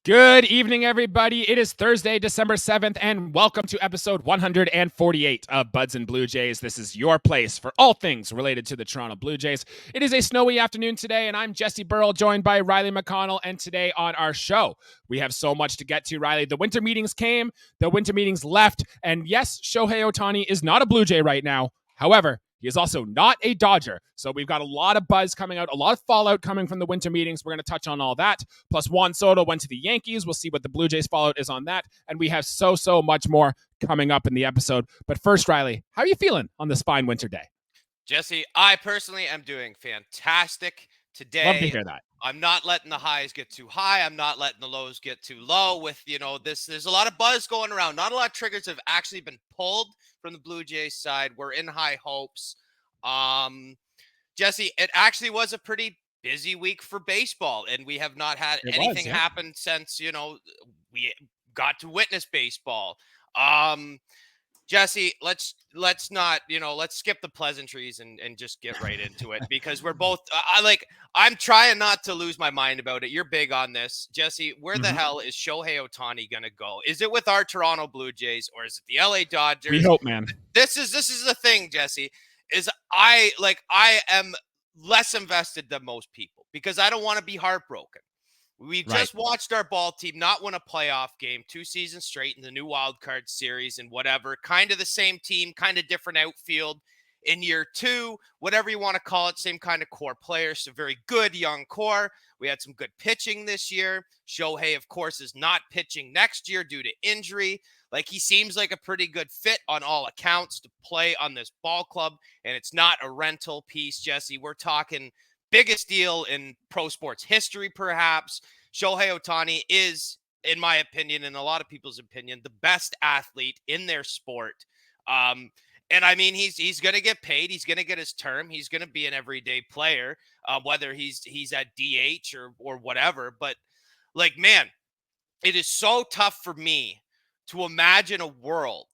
Good evening, everybody. It is Thursday, December 7th, and welcome to episode 148 of Buds and Blue Jays. This is your place for all things related to the Toronto Blue Jays. It is a snowy afternoon today, and I'm Jesse Burrell, joined by Riley McConnell. And today on our show, we have so much to get to, Riley. The winter meetings came, the winter meetings left, and yes, Shohei Otani is not a Blue Jay right now. However, he is also not a Dodger. So we've got a lot of buzz coming out, a lot of fallout coming from the winter meetings. We're going to touch on all that. Plus, Juan Soto went to the Yankees. We'll see what the Blue Jays fallout is on that. And we have so much more coming up in the episode. But first, Riley, how are you feeling on this fine winter day? Jesse, I personally am doing fantastic today. Love to hear that. I'm not letting the highs get too high. I'm not letting the lows get too low. With, there's a lot of buzz going around. Not a lot of triggers have actually been pulled from the Blue Jays side. We're in high hopes. Jesse, it actually was a pretty busy week for baseball, and we have not had anything happen since, we got to witness baseball. Jesse, let's not, let's skip the pleasantries and just get right into it, because we're both, I'm trying not to lose my mind about it. You're big on this. Jesse, where the hell is Shohei Otani going to go? Is it with our Toronto Blue Jays, or is it the LA Dodgers? We hope, man. This is the thing, Jesse, is I am less invested than most people because I don't want to be heartbroken. We just watched our ball team not win a playoff game 2 seasons straight in the new wild card series and whatever. Kind of the same team, kind of different outfield in year 2, whatever you want to call it. Same kind of core players. So very good young core. We had some good pitching this year. Shohei, of course, is not pitching next year due to injury. Like, he seems like a pretty good fit on all accounts to play on this ball club. And it's not a rental piece, Jesse. We're talking biggest deal in pro sports history, perhaps. Shohei Otani is, in my opinion, and a lot of people's opinion, the best athlete in their sport. And I mean, he's going to get paid. He's going to get his term. He's going to be an everyday player, whether he's at DH or whatever. But, like, man, it is so tough for me to imagine a world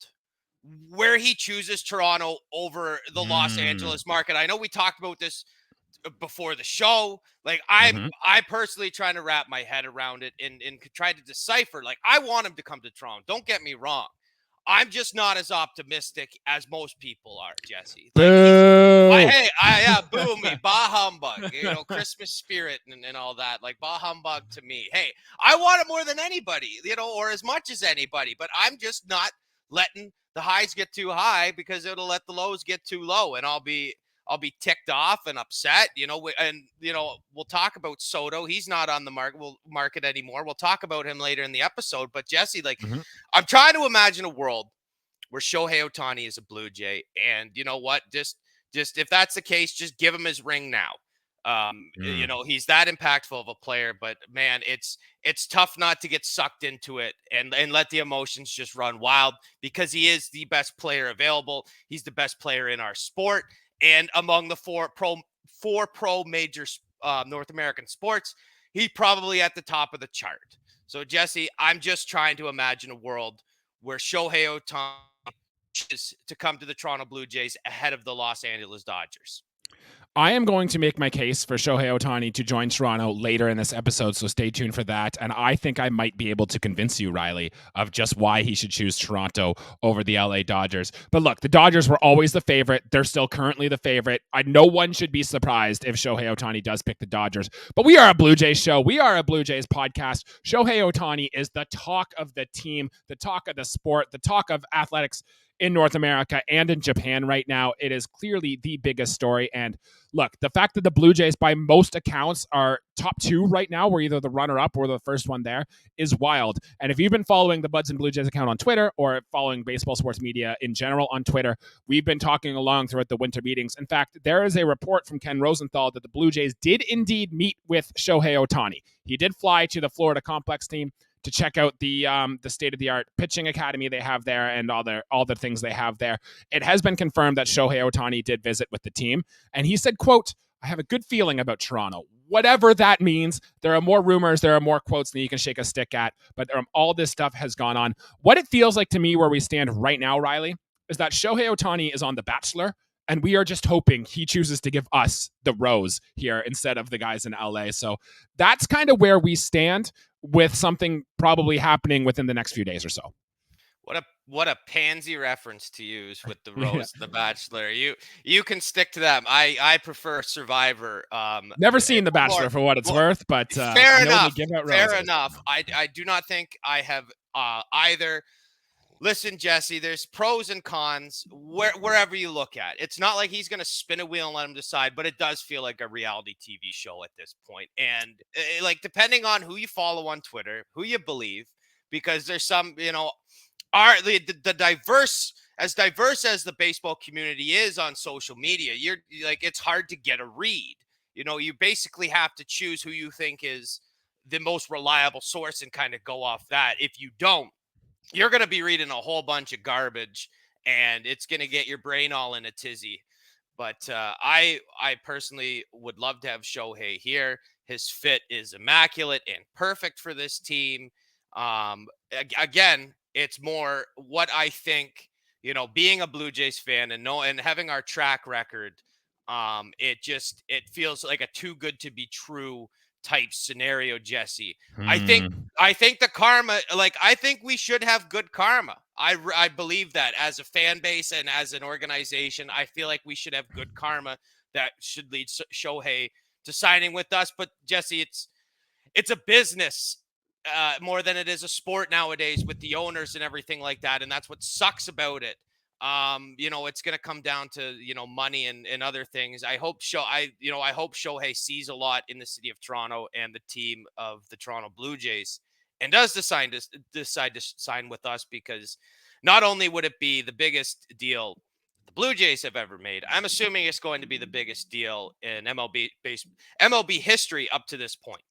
where he chooses Toronto over the Los Angeles market. I know we talked about this before the show. Like, I personally trying to wrap my head around it and try to decipher. Like, I want him to come to Toronto. Don't get me wrong. I'm just not as optimistic as most people are, Jesse. Like, boo me, bah humbug, Christmas spirit and all that. Like, bah humbug to me. Hey, I want it more than anybody, or as much as anybody, but I'm just not letting the highs get too high because it'll let the lows get too low, and I'll be ticked off and upset, we'll talk about Soto. He's not on the market anymore. We'll talk about him later in the episode. But Jesse, I'm trying to imagine a world where Shohei Otani is a Blue Jay. And you know what? Just if that's the case, just give him his ring now. He's that impactful of a player, but man, it's tough not to get sucked into it and let the emotions just run wild, because he is the best player available. He's the best player in our sport. And among the four pro major North American sports, he's probably at the top of the chart. So, Jesse, I'm just trying to imagine a world where Shohei Otani is to come to the Toronto Blue Jays ahead of the Los Angeles Dodgers. I am going to make my case for Shohei Otani to join Toronto later in this episode, so stay tuned for that. And I think I might be able to convince you, Riley, of just why he should choose Toronto over the LA Dodgers. But look, the Dodgers were always the favorite. They're still currently the favorite. No one should be surprised if Shohei Otani does pick the Dodgers. But we are a Blue Jays show. We are a Blue Jays podcast. Shohei Otani is the talk of the team, the talk of the sport, the talk of athletics in North America and in Japan right now. It is clearly the biggest story. And look, the fact that the Blue Jays, by most accounts, are top 2 right now, we're either the runner-up or the first one there, is wild. And if you've been following the Buds and Blue Jays account on Twitter, or following baseball sports media in general on Twitter, we've been talking along throughout the winter meetings. In fact, there is a report from Ken Rosenthal that the Blue Jays did indeed meet with Shohei Otani. He did fly to the Florida Complex team to check out the state-of-the-art pitching academy they have there and all the things they have there. It has been confirmed that Shohei Otani did visit with the team, and he said, quote, "I have a good feeling about Toronto." Whatever that means, there are more rumors, there are more quotes than you can shake a stick at, but all this stuff has gone on. What it feels like to me where we stand right now, Riley, is that Shohei Otani is on The Bachelor, And we are just hoping he chooses to give us the rose here instead of the guys in LA. So that's kind of where we stand, with something probably happening within the next few days or so. What a pansy reference to use with the Yeah. Rose, The Bachelor. You can stick to them. I prefer Survivor. Never seen The More, Bachelor for what it's well, worth, but fair I know they enough. give out Fair roses. enough. I do not think I have either. Listen, Jesse, there's pros and cons wherever you look at. It's not like he's going to spin a wheel and let him decide, but it does feel like a reality TV show at this point. And like, depending on who you follow on Twitter, who you believe, because there's some, are the diverse as the baseball community is on social media, you're like, it's hard to get a read. You basically have to choose who you think is the most reliable source and kind of go off that. If you don't, you're going to be reading a whole bunch of garbage, and it's going to get your brain all in a tizzy. But I personally would love to have Shohei here. His fit is immaculate and perfect for this team. Again, it's more what I think, being a Blue Jays fan and having our track record. It feels like a too good to be true type scenario, Jesse. I think the karma, like, I think we should have good karma. I believe that as a fan base and as an organization, I feel like we should have good karma that should lead Shohei to signing with us. But Jesse, it's a business more than it is a sport nowadays with the owners and everything like that. And that's what sucks about it. It's going to come down to, money and other things. I hope Shohei sees a lot in the city of Toronto and the team of the Toronto Blue Jays, and does decide to sign with us, because not only would it be the biggest deal the Blue Jays have ever made, I'm assuming it's going to be the biggest deal in MLB history up to this point.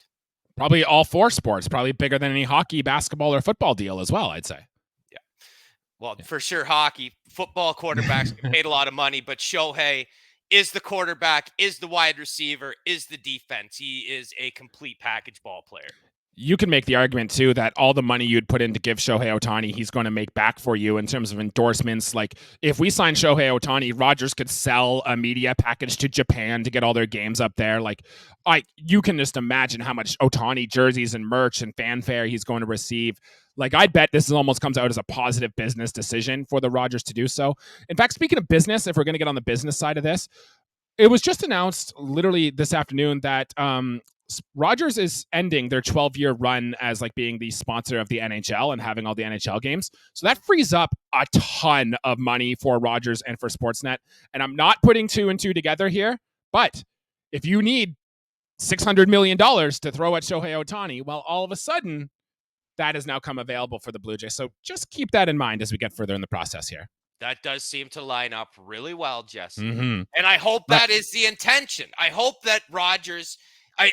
Probably all four sports, probably bigger than any hockey, basketball, or football deal as well, I'd say. Well, for sure, hockey, football quarterbacks get paid a lot of money, but Shohei is the quarterback, is the wide receiver, is the defense. He is a complete package ball player. You can make the argument, too, that all the money you'd put in to give Shohei Otani, he's going to make back for you in terms of endorsements. Like, if we sign Shohei Otani, Rogers could sell a media package to Japan to get all their games up there. Like, you can just imagine how much Otani jerseys and merch and fanfare he's going to receive. Like, I bet this almost comes out as a positive business decision for the Rogers to do so. In fact, speaking of business, if we're going to get on the business side of this, it was just announced literally this afternoon that Rogers is ending their 12-year run as like being the sponsor of the NHL and having all the NHL games. So that frees up a ton of money for Rogers and for Sportsnet. And I'm not putting two and two together here, but if you need $600 million to throw at Shohei Otani, well, all of a sudden, that has now come available for the Blue Jays. So just keep that in mind as we get further in the process here. That does seem to line up really well, Jesse. Mm-hmm. And I hope that is the intention. I hope that Rogers, I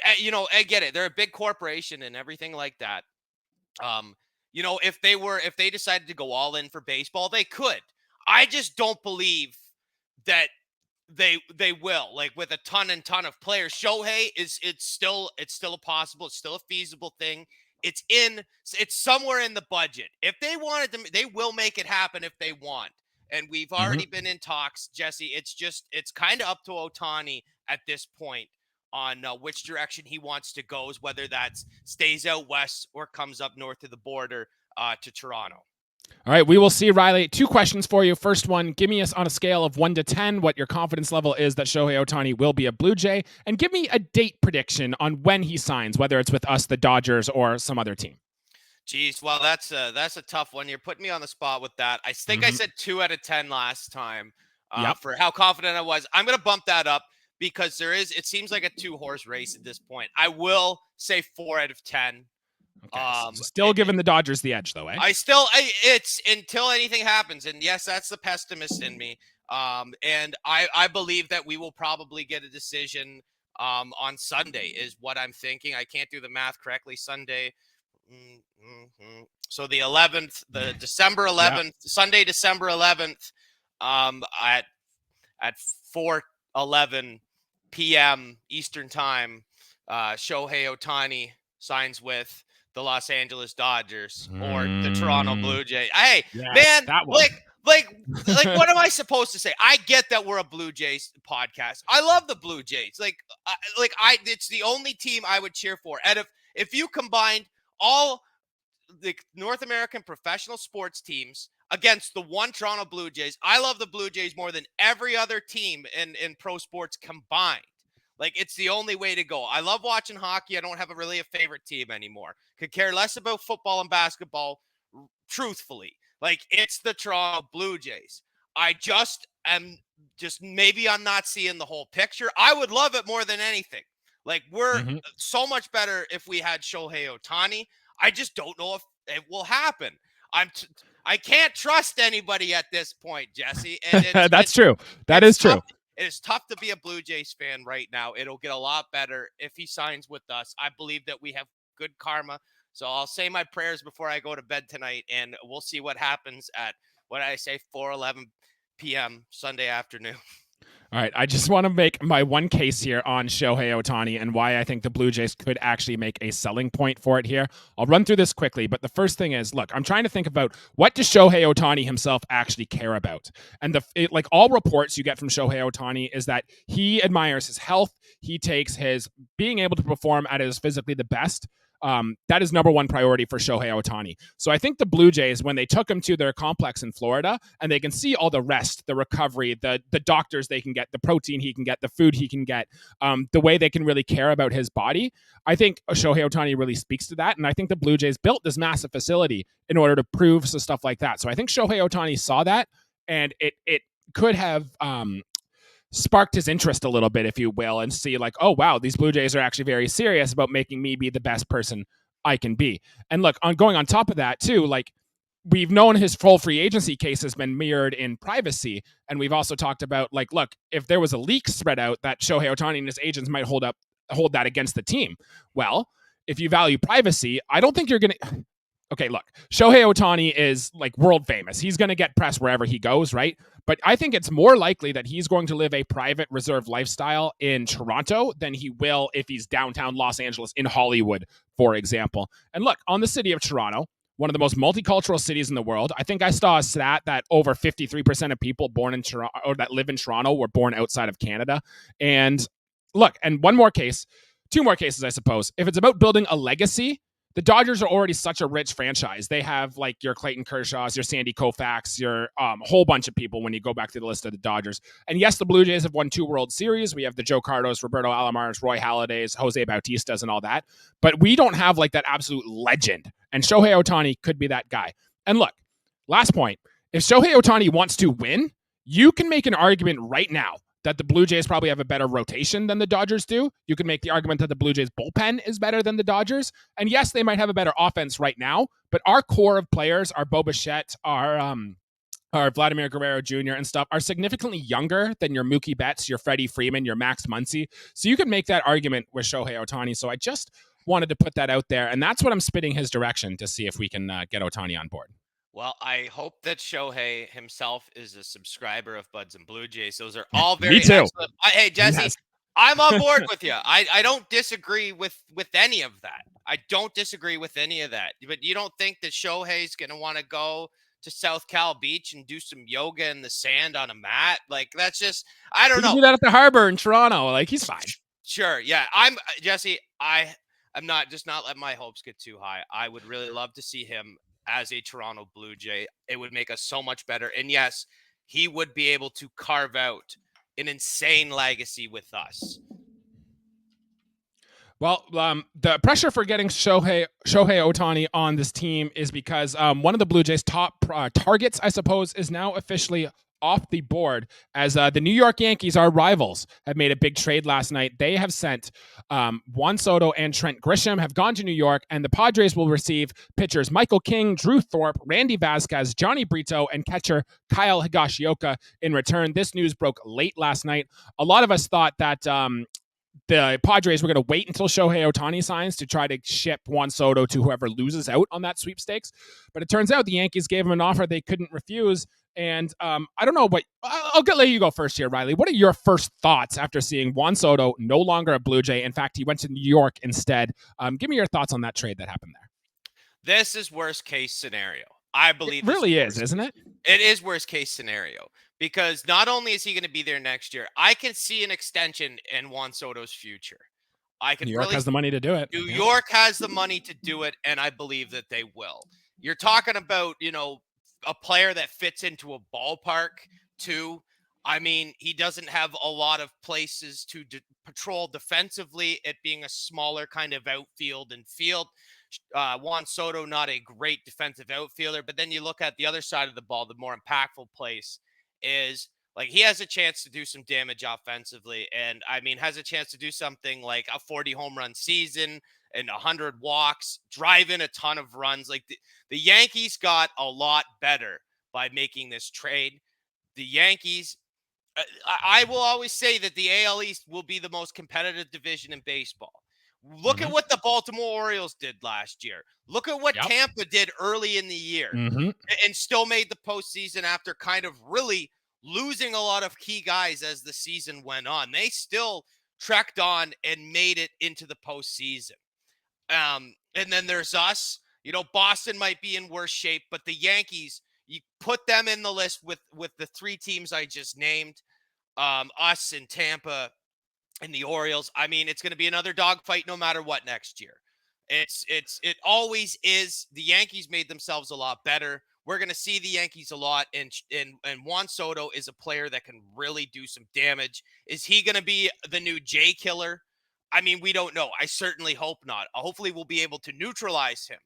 get it. They're a big corporation and everything like that. If they decided to go all in for baseball, they could. I just don't believe that they will. Like, with a ton of players, Shohei it's still a possible, it's still a feasible thing. It's somewhere in the budget. If they wanted to, they will make it happen if they want. And we've already been in talks, Jesse. It's kind of up to Otani at this point on which direction he wants to go, whether that stays out west or comes up north of the border to Toronto. All right, we will see, Riley. 2 questions for you. First one, give me us on a scale of 1 to 10 what your confidence level is that Shohei Otani will be a Blue Jay, and give me a date prediction on when he signs, whether it's with us, the Dodgers, or some other team. Geez, well, that's a tough one. You're putting me on the spot with that. I think I said 2 out of 10 last time for how confident I was. I'm going to bump that up because it seems like a 2-horse race at this point. I will say 4 out of 10. Okay, still giving the Dodgers the edge, though, eh? It's until anything happens. And yes, that's the pessimist in me. And I believe that we will probably get a decision on Sunday is what I'm thinking. I can't do the math correctly. Sunday. So the 11th, the December 11th, Sunday, December 11th, at 4:11 p.m. Eastern time, Shohei Otani signs with the Los Angeles Dodgers or the Toronto Blue Jays. Hey, man, like what am I supposed to say? I get that we're a Blue Jays podcast. I love the Blue Jays. It's the only team I would cheer for. And if you combined all the North American professional sports teams against the one Toronto Blue Jays, I love the Blue Jays more than every other team in pro sports combined. Like, it's the only way to go. I love watching hockey. I don't have a favorite team anymore. Could care less about football and basketball, truthfully. Like, it's the Toronto Blue Jays. I just maybe I'm not seeing the whole picture. I would love it more than anything. Like, we're so much better if we had Shohei Otani. I just don't know if it will happen. I can't trust anybody at this point, Jesse. And That's true. That is true. It is tough to be a Blue Jays fan right now. It'll get a lot better if he signs with us. I believe that we have good karma. So I'll say my prayers before I go to bed tonight, and we'll see what happens at, 4:11 p.m. Sunday afternoon. All right, I just want to make my one case here on Shohei Otani and why I think the Blue Jays could actually make a selling point for it here. I'll run through this quickly, but the first thing is, look, I'm trying to think about what does Shohei Otani himself actually care about? And all reports you get from Shohei Otani is that he admires his health. He takes his being able to perform at his physically the best. That is number one priority for Shohei Otani. So I think the Blue Jays, when they took him to their complex in Florida, and they can see all the rest, the recovery, the doctors they can get, the protein he can get, the food he can get, the way they can really care about his body, I think Shohei Otani really speaks to that. And I think the Blue Jays built this massive facility in order to prove some stuff like that. So I think Shohei Otani saw that, and it could have sparked his interest a little bit, if you will, and see like, oh, wow, these Blue Jays are actually very serious about making me be the best person I can be. And look, going on top of that too, like, we've known his full free agency case has been mirrored in privacy. And we've also talked about, like, look, if there was a leak spread out that Shohei Otani and his agents might hold that against the team. Well, if you value privacy, I don't think you're going to... Okay, look, Shohei Otani is like world famous. He's going to get press wherever he goes, right? But I think it's more likely that he's going to live a private reserved lifestyle in Toronto than he will if he's downtown Los Angeles in Hollywood, for example. And look, on the city of Toronto, one of the most multicultural cities in the world, I think I saw a stat that over 53% of people born in Toronto or that live in Toronto were born outside of Canada. And look, and two more cases, I suppose. If it's about building a legacy, the Dodgers are already such a rich franchise. They have like your Clayton Kershaws, your Sandy Koufax, your whole bunch of people when you go back to the list of the Dodgers. And yes, the Blue Jays have won 2 World Series. We have the Joe Cardos, Roberto Alomars, Roy Halladay's, Jose Bautistas, and all that. But we don't have like that absolute legend. And Shohei Otani could be that guy. And look, last point. If Shohei Otani wants to win, you can make an argument right now that the Blue Jays probably have a better rotation than the Dodgers do. You can make the argument that the Blue Jays bullpen is better than the Dodgers. And yes, they might have a better offense right now, but our core of players, our Bo Bichette, our Vladimir Guerrero Jr. and stuff, are significantly younger than your Mookie Betts, your Freddie Freeman, your Max Muncy. So you can make that argument with Shohei Otani. So I just wanted to put that out there. And that's what I'm spitting his direction to see if we can get Otani on board. Well, I hope that Shohei himself is a subscriber of Buds and Blue Jays. Those are all very Me too. excellent. Hey, Jesse, yes. I'm on board with you. I don't disagree with any of that. I don't disagree with any of that. But you don't think that Shohei's going to want to go to South Cal Beach and do some yoga in the sand on a mat? Like, that's just, I don't know. Do that at the harbor in Toronto. Like, he's fine. Sure. Yeah. Jesse, I'm not letting my hopes get too high. I would really love to see him as a Toronto Blue Jay. It would make us so much better. And yes, he would be able to carve out an insane legacy with us. Well, the pressure for getting Shohei Otani on this team is because one of the Blue Jays' top targets, I suppose, is now officially off the board, as the New York Yankees, our rivals, have made a big trade last night. They have sent Juan Soto and Trent Grisham have gone to New York, and the Padres will receive pitchers Michael King, Drew Thorpe, Randy Vasquez, Johnny Brito, and catcher Kyle Higashioka in return. This news broke late last night. A lot of us thought that the Padres were going to wait until Shohei Otani signs to try to ship Juan Soto to whoever loses out on that sweepstakes. But it turns out the Yankees gave him an offer they couldn't refuse. And I don't know, but I'll let you go first here, Riley. What are your first thoughts after seeing Juan Soto no longer a Blue Jay? In fact, he went to New York instead. Give me your thoughts on that trade that happened there. This is worst case scenario. I It believe this is really is, worst isn't case. it? It is worst case scenario because not only is he going to be there next year, I can see an extension in Juan Soto's future. I New can York really has the money to do it. New Yep. York has the money to do it, and I believe that they will. You're talking about, a player that fits into a ballpark too. I mean, he doesn't have a lot of places to patrol defensively, it being a smaller kind of outfield and field. Juan Soto, not a great defensive outfielder, but then you look at the other side of the ball, the more impactful place is like he has a chance to do some damage offensively. And I mean, has a chance to do something like a 40 home run season and 100 walks, drive in a ton of runs. Like the Yankees got a lot better by making this trade. The Yankees, I will always say that the AL East will be the most competitive division in baseball. Look at Hmm. what the Baltimore Orioles did last year. Look at what Yep. Tampa did early in the year Hmm. and still made the postseason after kind of really losing a lot of key guys as the season went on. They still trekked on and made it into the postseason. And then there's us. Boston might be in worse shape, but the Yankees, you put them in the list with the three teams I just named, us in Tampa and the Orioles. I mean, it's going to be another dogfight no matter what next year. It always is. The Yankees made themselves a lot better. We're going to see the Yankees a lot, and Juan Soto is a player that can really do some damage. Is he going to be the new J killer? I mean, we don't know. I certainly hope not. Hopefully, we'll be able to neutralize him.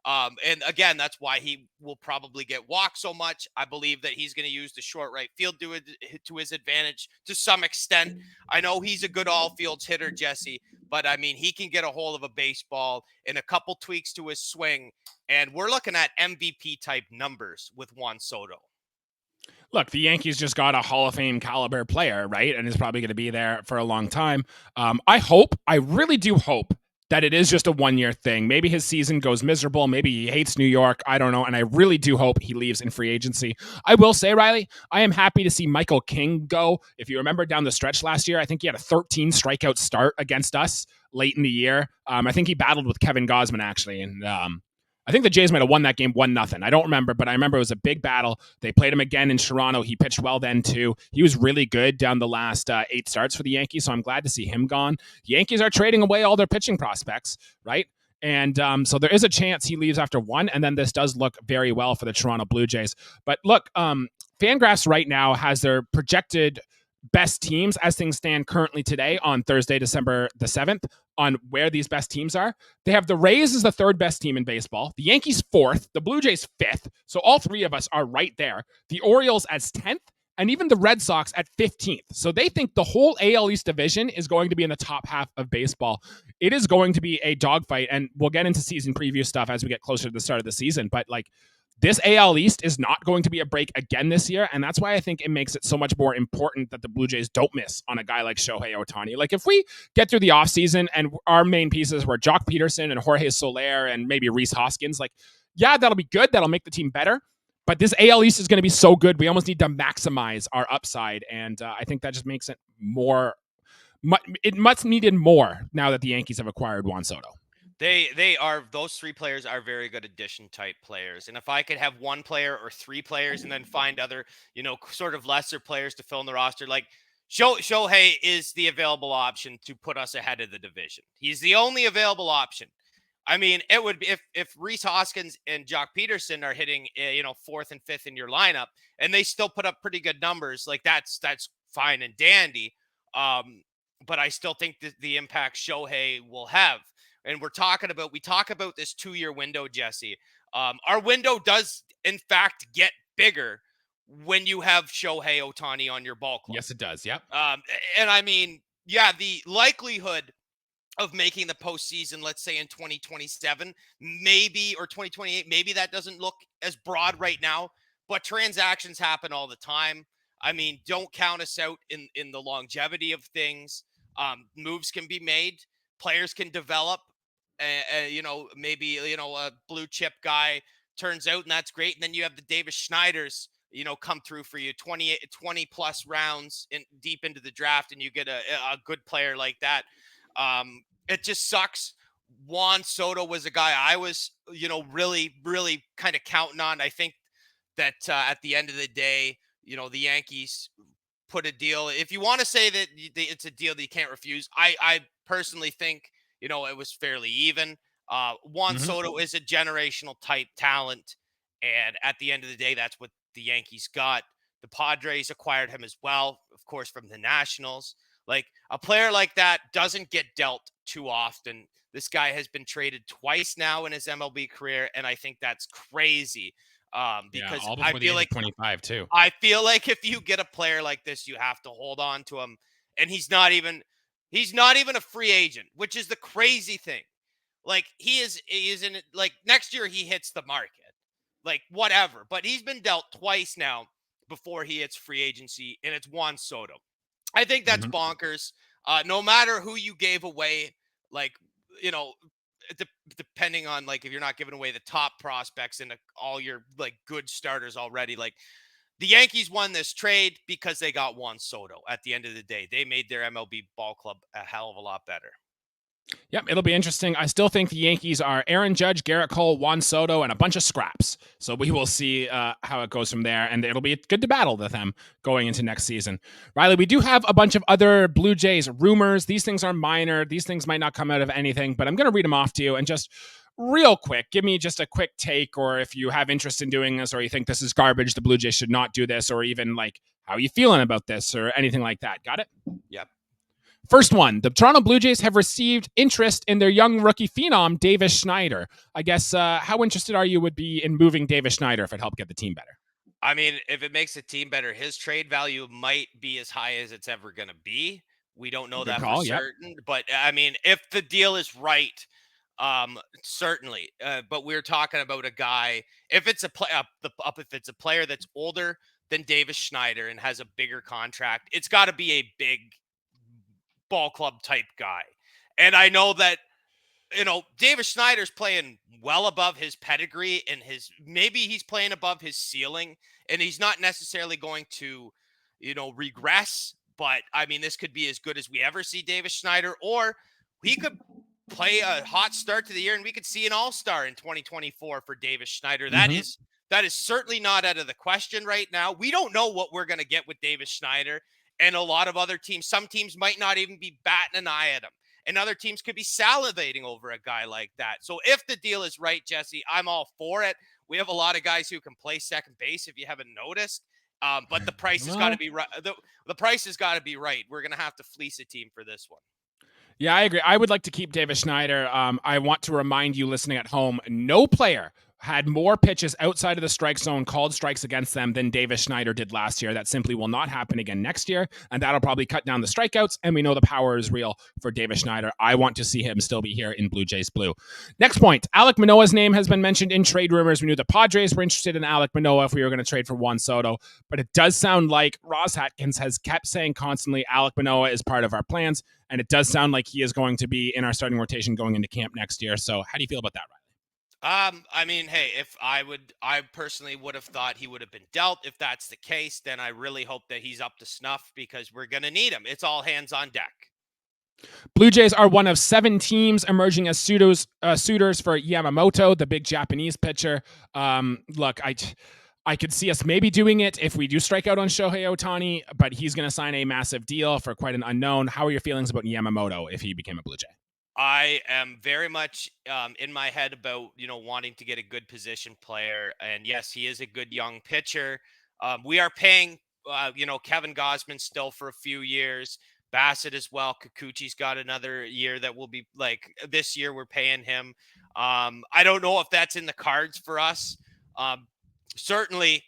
And again, that's why he will probably get walked so much. I believe that he's going to use the short right field to his advantage to some extent. I know he's a good all fields hitter, Jesse, but I mean, he can get a hold of a baseball and a couple tweaks to his swing. And we're looking at MVP type numbers with Juan Soto. Look, the Yankees just got a Hall of Fame caliber player, right? And is probably going to be there for a long time. I really do hope that it is just a 1 year thing. Maybe his season goes miserable. Maybe he hates New York. I don't know. And I really do hope he leaves in free agency. I will say, Riley, I am happy to see Michael King go. If you remember down the stretch last year, I think he had a 13 strikeout start against us late in the year. I think he battled with Kevin Gausman, actually. And I think the Jays might have won that game 1-0. I don't remember, but I remember it was a big battle. They played him again in Toronto. He pitched well then too. He was really good down the last 8 starts for the Yankees, so I'm glad to see him gone. The Yankees are trading away all their pitching prospects, right? And so there is a chance he leaves after one, and then this does look very well for the Toronto Blue Jays. But look, Fangraphs right now has their projected best teams as things stand currently today on Thursday, December the 7th, on where these best teams are. They have the Rays as the third best team in baseball, the Yankees fourth, the Blue Jays fifth. So all three of us are right there. The Orioles as 10th, and even the Red Sox at 15th. So they think the whole AL East division is going to be in the top half of baseball. It is going to be a dogfight, and we'll get into season preview stuff as we get closer to the start of the season. But like, this AL East is not going to be a break again this year, and that's why I think it makes it so much more important that the Blue Jays don't miss on a guy like Shohei Otani. Like, if we get through the offseason and our main pieces were Jock Peterson and Jorge Soler and maybe Rhys Hoskins, like, yeah, that'll be good. That'll make the team better. But this AL East is going to be so good. We almost need to maximize our upside, and I think that just makes it more. It much needed more now that the Yankees have acquired Juan Soto. Those three players are very good addition type players. And if I could have one player or three players and then find other, sort of lesser players to fill in the roster, like Shohei is the available option to put us ahead of the division. He's the only available option. I mean, it would be if Rhys Hoskins and Jock Peterson are hitting, fourth and fifth in your lineup, and they still put up pretty good numbers. Like that's fine and dandy. But I still think that the impact Shohei will have. And we talk about this 2 year window, Jesse. Our window does in fact get bigger when you have Shohei Otani on your ball club. Yes, it does. Yep. And I mean, yeah, the likelihood of making the postseason, let's say in 2027, maybe, or 2028, maybe that doesn't look as broad right now, but transactions happen all the time. I mean, don't count us out in the longevity of things. Moves can be made, players can develop. Maybe a blue chip guy turns out, and that's great. And then you have the Davis Schneiders, come through for you 20 plus rounds deep into the draft, and you get a good player like that. It just sucks Juan Soto was a guy I was, really, really kind of counting on. I think that at the end of the day, the Yankees put a deal. If you want to say that it's a deal that you can't refuse, I personally think, it was fairly even. Juan Mm-hmm. Soto is a generational type talent. And at the end of the day, that's what the Yankees got. The Padres acquired him as well, of course, from the Nationals. Like a player like that doesn't get dealt too often. This guy has been traded twice now in his MLB career, and I think that's crazy. Yeah, Because all I before the feel age of like 25 too. if you get a player like this, you have to hold on to him. And he's not even a free agent, which is the crazy thing. Like he is in like next year he hits the market. Like whatever. But he's been dealt twice now before he hits free agency, and it's Juan Soto. I think that's Mm-hmm. bonkers. No matter who you gave away, like you know, depending on like if you're not giving away the top prospects and all your like good starters already, like the Yankees won this trade because they got Juan Soto. At the end of the day, they made their MLB ball club a hell of a lot better. Yep, it'll be interesting. I still think the Yankees are Aaron Judge, Garrett Cole, Juan Soto, and a bunch of scraps. So we will see how it goes from there, and it'll be good to battle with them going into next season. Riley, we do have a bunch of other Blue Jays rumors. These things are minor. These things might not come out of anything, but I'm going to read them off to you and just real quick, give me just a quick take, or if you have interest in doing this, or you think this is garbage, the Blue Jays should not do this, or even like how are you feeling about this, or anything like that. Got it? Yep. First one, the Toronto Blue Jays have received interest in their young rookie phenom, Davis Schneider. I guess, how interested are you would be in moving Davis Schneider if it helped get the team better? I mean, if it makes the team better, his trade value might be as high as it's ever going to be. We don't know Good that for call. Yep. certain, but I mean, if the deal is right, certainly. But we're talking about a guy. If it's a play if it's a player that's older than Davis Schneider and has a bigger contract, it's got to be a big ball club type guy. And I know that Davis Schneider's playing well above his pedigree and maybe he's playing above his ceiling, and he's not necessarily going to, regress. But I mean, this could be as good as we ever see Davis Schneider, or he could play a hot start to the year and we could see an all-star in 2024 for Davis Schneider. That Mm-hmm. is certainly not out of the question right now. We don't know what we're going to get with Davis Schneider, and a lot of other teams, some teams might not even be batting an eye at him. And other teams could be salivating over a guy like that. So if the deal is right, Jesse, I'm all for it. We have a lot of guys who can play second base, if you haven't noticed. But the price has got to be right. The price has got to be right. We're going to have to fleece a team for this one. Yeah, I agree. I would like to keep Davis Schneider. I want to remind you listening at home, no player had more pitches outside of the strike zone called strikes against them than Davis Schneider did last year. That simply will not happen again next year, and that'll probably cut down the strikeouts, and we know the power is real for Davis Schneider. I want to see him still be here in Blue Jays blue. Next point, Alek Manoah's name has been mentioned in trade rumors. We knew the Padres were interested in Alek Manoah if we were going to trade for Juan Soto, but it does sound like Ross Atkins has kept saying constantly Alek Manoah is part of our plans, and it does sound like he is going to be in our starting rotation going into camp next year. So how do you feel about that, Riley? I mean, hey, I personally would have thought he would have been dealt. If that's the case, then I really hope that he's up to snuff because we're going to need him. It's all hands on deck. Blue Jays are one of 7 teams emerging as suitors for Yamamoto, the big Japanese pitcher. Look, I could see us maybe doing it if we do strike out on Shohei Otani, but he's going to sign a massive deal for quite an unknown. How are your feelings about Yamamoto if he became a Blue Jay? I am very much in my head about, wanting to get a good position player. And yes, he is a good young pitcher. We are paying, Kevin Gosman still for a few years. Bassett as well. Kikuchi's got another year that will be like this year we're paying him. I don't know if that's in the cards for us. Certainly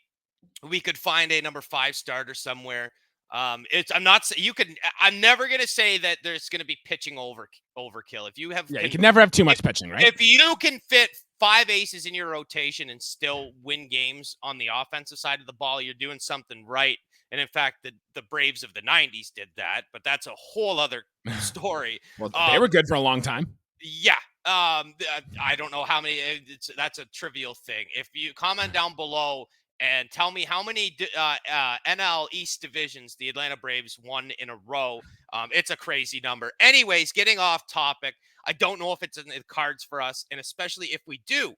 we could find a number 5 starter somewhere. I'm never going to say that there's going to be pitching overkill. If you have, Yeah, you can never have too much if, pitching, right? if you can fit 5 aces in your rotation and still win games on the offensive side of the ball, you're doing something right. And in fact, the Braves of the 90s did that, but that's a whole other story. Well, they were good for a long time. Yeah. I don't know how many. That's a trivial thing. If you comment down below and tell me how many NL East divisions the Atlanta Braves won in a row. It's a crazy number. Anyways, getting off topic, I don't know if it's in the cards for us, and especially if we do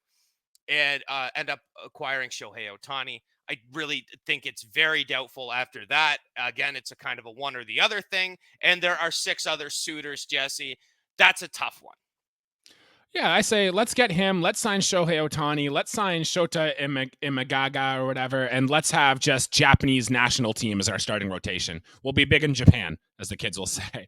and end up acquiring Shohei Otani. I really think it's very doubtful after that. Again, it's a kind of a one or the other thing. And there are 6 other suitors, Jesse. That's a tough one. Yeah, I say let's get him. Let's sign Shohei Otani. Let's sign Shota Imagaga or whatever, and let's have just Japanese national team as our starting rotation. We'll be big in Japan, as the kids will say.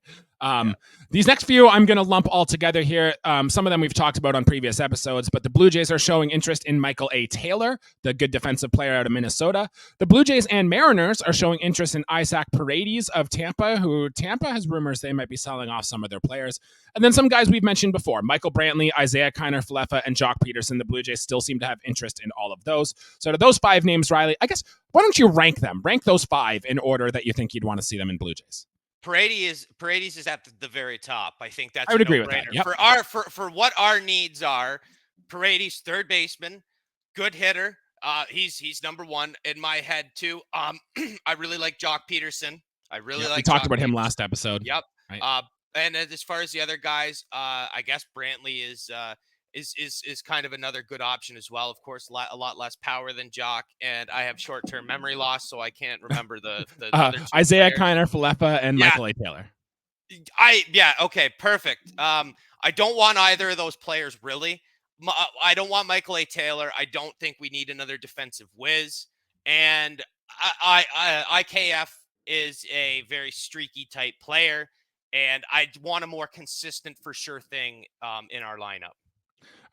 These next few I'm going to lump all together here. Some of them we've talked about on previous episodes, but the Blue Jays are showing interest in Michael A. Taylor, the good defensive player out of Minnesota. The Blue Jays and Mariners are showing interest in Isaac Paredes of Tampa, who Tampa has rumors they might be selling off some of their players. And then some guys we've mentioned before, Michael Brantley, Isaiah Kiner-Falefa, and Jock Peterson. The Blue Jays still seem to have interest in all of those. So to those 5 names, Riley, I guess, why don't you rank them? Rank those 5 in order that you think you'd want to see them in Blue Jays. Paredes is at the very top. I think that's I would agree with that. Yep. For what our needs are, Paredes, third baseman, good hitter. He's number 1 in my head too. I really like Jock Peterson. We talked about him last episode. Yep. Right. And as far as the other guys, I guess Brantley is kind of another good option as well. Of course, a lot less power than Jock, and I have short-term memory loss, so I can't remember the other 2 Isaiah Kiner-Falefa and Michael A. Taylor. Okay, perfect. I don't want either of those players really. I don't want Michael A. Taylor. I don't think we need another defensive whiz, and IKF is a very streaky type player, and I want a more consistent for sure thing in our lineup.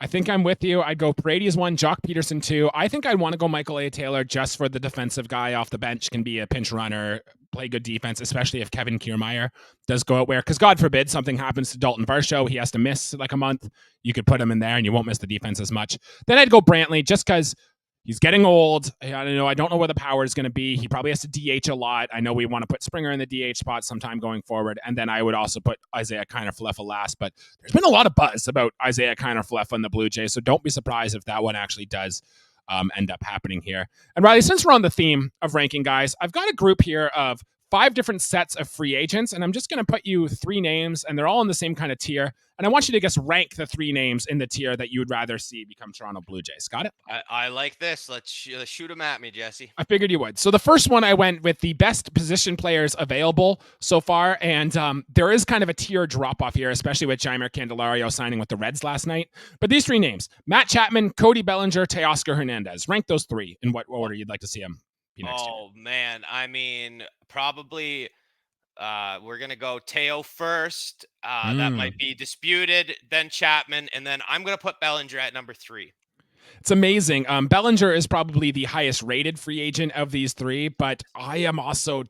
I think I'm with you. I'd go Paredes 1, Jock Peterson 2. I think I'd want to go Michael A. Taylor just for the defensive guy off the bench, can be a pinch runner, play good defense, especially if Kevin Kiermaier does go out where, because God forbid something happens to Dalton Varsho, he has to miss like a month. You could put him in there and you won't miss the defense as much. Then I'd go Brantley just because he's getting old. I don't know where the power is going to be. He probably has to DH a lot. I know we want to put Springer in the DH spot sometime going forward. And then I would also put Isaiah Kiner-Falefa last. But there's been a lot of buzz about Isaiah Kiner-Falefa in the Blue Jays, so don't be surprised if that one actually does end up happening here. And Riley, since we're on the theme of ranking guys, I've got a group here of 5 different sets of free agents, and I'm just going to put you 3 names, and they're all in the same kind of tier. And I want you to just rank the 3 names in the tier that you would rather see become Toronto Blue Jays. Got it? I like this. Let's shoot them at me, Jesse. I figured you would. So the first one, I went with the best position players available so far, and there is kind of a tier drop-off here, especially with Jeimer Candelario signing with the Reds last night. But these 3 names, Matt Chapman, Cody Bellinger, Teoscar Hernandez. Rank those 3 in what order you'd like to see them be next year. Oh, man. I mean, probably... we're going to go Teo first. That might be disputed. Then Chapman. And then I'm going to put Bellinger at number 3. It's amazing. Bellinger is probably the highest rated free agent of these 3, but I am also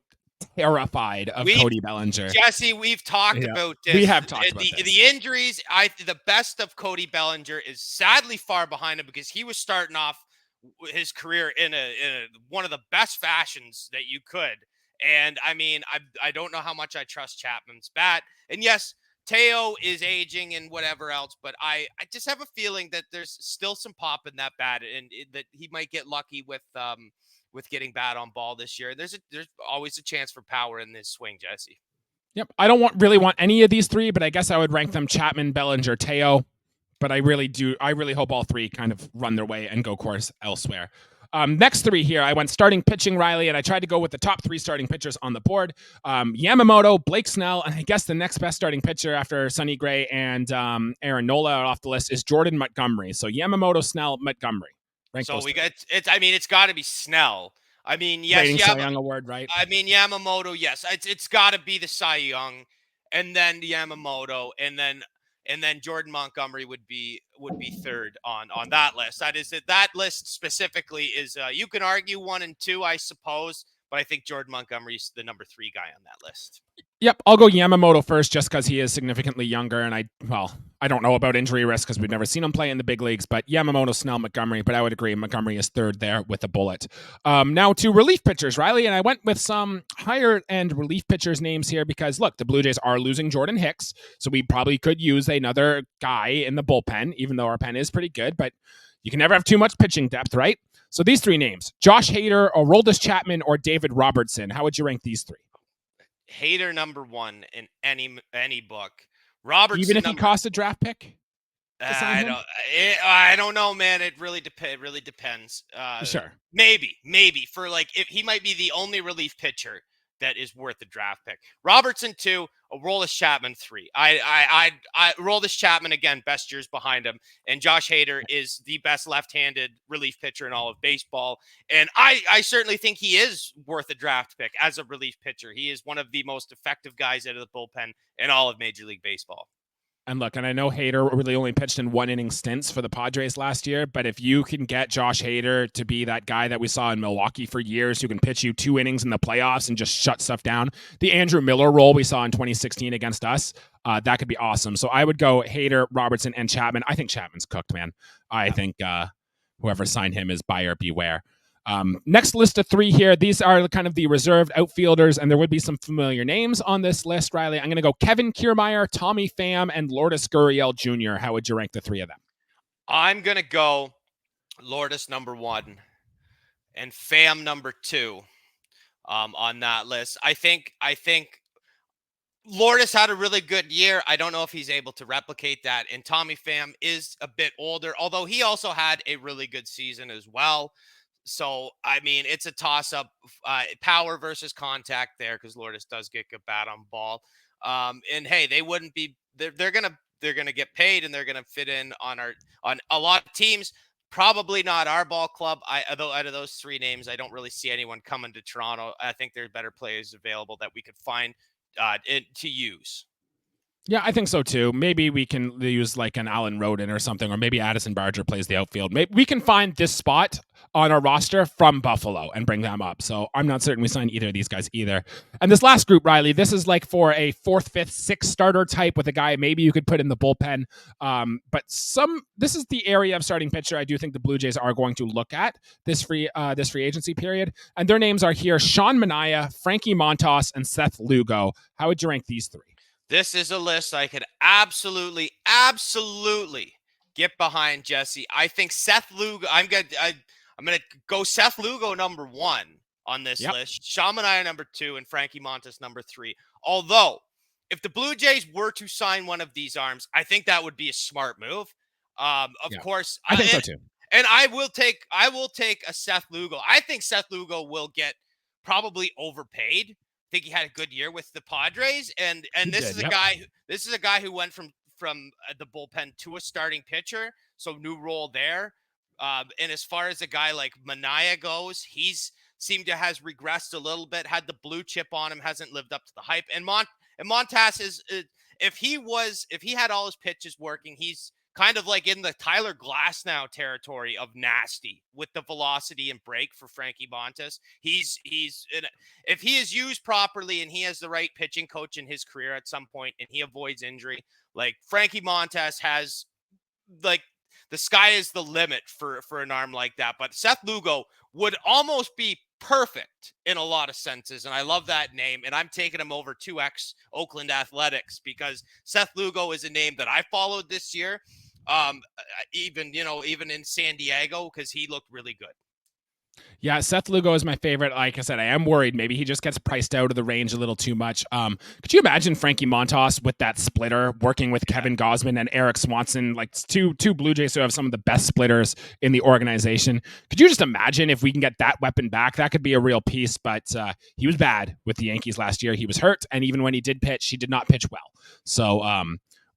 terrified of Cody Bellinger. Jesse, we've talked about this. We have talked about this. The injuries, the best of Cody Bellinger is sadly far behind him because he was starting off his career in one of the best fashions that you could. And I mean, I don't know how much I trust Chapman's bat. And yes, Teo is aging and whatever else, but I just have a feeling that there's still some pop in that bat, and that he might get lucky with getting bat on ball this year. There's always a chance for power in this swing, Jesse. Yep. I don't really want any of these 3, but I guess I would rank them Chapman, Bellinger, Teo. But I really hope all 3 kind of run their way and go course elsewhere. Next 3 here, I went starting pitching, Riley, and I tried to go with the top 3 starting pitchers on the board. Yamamoto, Blake Snell, and I guess the next best starting pitcher after Sonny Gray and Aaron Nola off the list is Jordan Montgomery. So Yamamoto, Snell, Montgomery. It's got to be Snell. I mean, yes, Cy Young award, right? I mean, Yamamoto, yes, it's got to be the Cy Young, and then Yamamoto, and then Jordan Montgomery would be third on that list. That list specifically is you can argue 1 and 2, I suppose, but I think Jordan Montgomery is the number 3 guy on that list. Yep, I'll go Yamamoto first just because he is significantly younger, and I don't know about injury risk because we've never seen him play in the big leagues, but Yamamoto, Snell, Montgomery, but I would agree Montgomery is third there with a bullet. Now to relief pitchers, Riley, and I went with some higher-end relief pitchers' names here because, look, the Blue Jays are losing Jordan Hicks, so we probably could use another guy in the bullpen, even though our pen is pretty good, but you can never have too much pitching depth, right? So these three names: Josh Hader, Aroldis Chapman, or David Robertson. How would you rank these three? Hader number one in any book. Even Robertson if he number. cost a draft pick to sign I him? don't. I don't know, man. It really depends. Sure. Maybe for like if he might be the only relief pitcher that is worth a draft pick. Robertson 2, Aroldis Chapman 3. I Aroldis Chapman again, best years behind him, and Josh Hader is the best left-handed relief pitcher in all of baseball. And I certainly think he is worth a draft pick as a relief pitcher. He is one of the most effective guys out of the bullpen in all of Major League Baseball. And look, and I know Hader really only pitched in 1 inning stints for the Padres last year, but if you can get Josh Hader to be that guy that we saw in Milwaukee for years, who can pitch you 2 innings in the playoffs and just shut stuff down, the Andrew Miller role we saw in 2016 against us, that could be awesome. So I would go Hader, Robertson, and Chapman. I think Chapman's cooked, man. I think whoever signed him is buyer beware. Next list of three here. These are kind of the reserved outfielders, and there would be some familiar names on this list, Riley. I'm going to go Kevin Kiermaier, Tommy Pham, and Lourdes Gurriel Jr. How would you rank the three of them? I'm going to go Lourdes number one and Pham number two on that list. I think Lourdes had a really good year. I don't know if he's able to replicate that. And Tommy Pham is a bit older, although he also had a really good season as well. So, I mean, it's a toss-up, power versus contact there, because Lourdes does get good bat on ball. And hey, they wouldn't be. They're gonna get paid, and they're gonna fit in on a lot of teams. Probably not our ball club. Although out of those three names, I don't really see anyone coming to Toronto. I think there's better players available that we could find to use. Yeah, I think so too. Maybe we can use like an Alan Roden or something, or maybe Addison Barger plays the outfield. Maybe we can find this spot on our roster from Buffalo and bring them up. So I'm not certain we sign either of these guys either. And this last group, Riley, this is like for a fourth, fifth, sixth starter type with a guy maybe you could put in the bullpen. But this is the area of starting pitcher I do think the Blue Jays are going to look at this free agency period. And their names are here: Sean Manaea, Frankie Montas, and Seth Lugo. How would you rank these three? This is a list I could absolutely get behind, Jesse. I think Seth Lugo. I'm gonna go Seth Lugo number one on this list. Sean Manaea number two, and Frankie Montas number three. Although, if the Blue Jays were to sign one of these arms, I think that would be a smart move. Of course, I think so too. And I will take a Seth Lugo. I think Seth Lugo will get probably overpaid. Think he had a good year with the Padres, and this is a guy who went from the bullpen to a starting pitcher, so new role there. And as far as a guy like Manaea goes, he's seemed to has regressed a little bit, had the blue chip on him, hasn't lived up to the hype. And Montas is if he had all his pitches working, he's kind of like in the Tyler Glasnow territory of nasty with the velocity and break for Frankie Montas. If he is used properly and he has the right pitching coach in his career at some point and he avoids injury, like Frankie Montas has, like, the sky is the limit for an arm like that. But Seth Lugo would almost be perfect in a lot of senses. And I love that name. And I'm taking him over 2X Oakland Athletics because Seth Lugo is a name that I followed this year. Even in San Diego, because he looked really good. Yeah, Seth Lugo is my favorite. Like I said, I am worried maybe he just gets priced out of the range a little too much. Could you imagine Frankie Montas with that splitter working with Kevin Gausman and Eric Swanson, like two Blue Jays who have some of the best splitters in the organization? Could you just imagine if we can get that weapon back? That could be a real piece, but he was bad with the Yankees last year. He was hurt, and even when he did pitch, he did not pitch well. So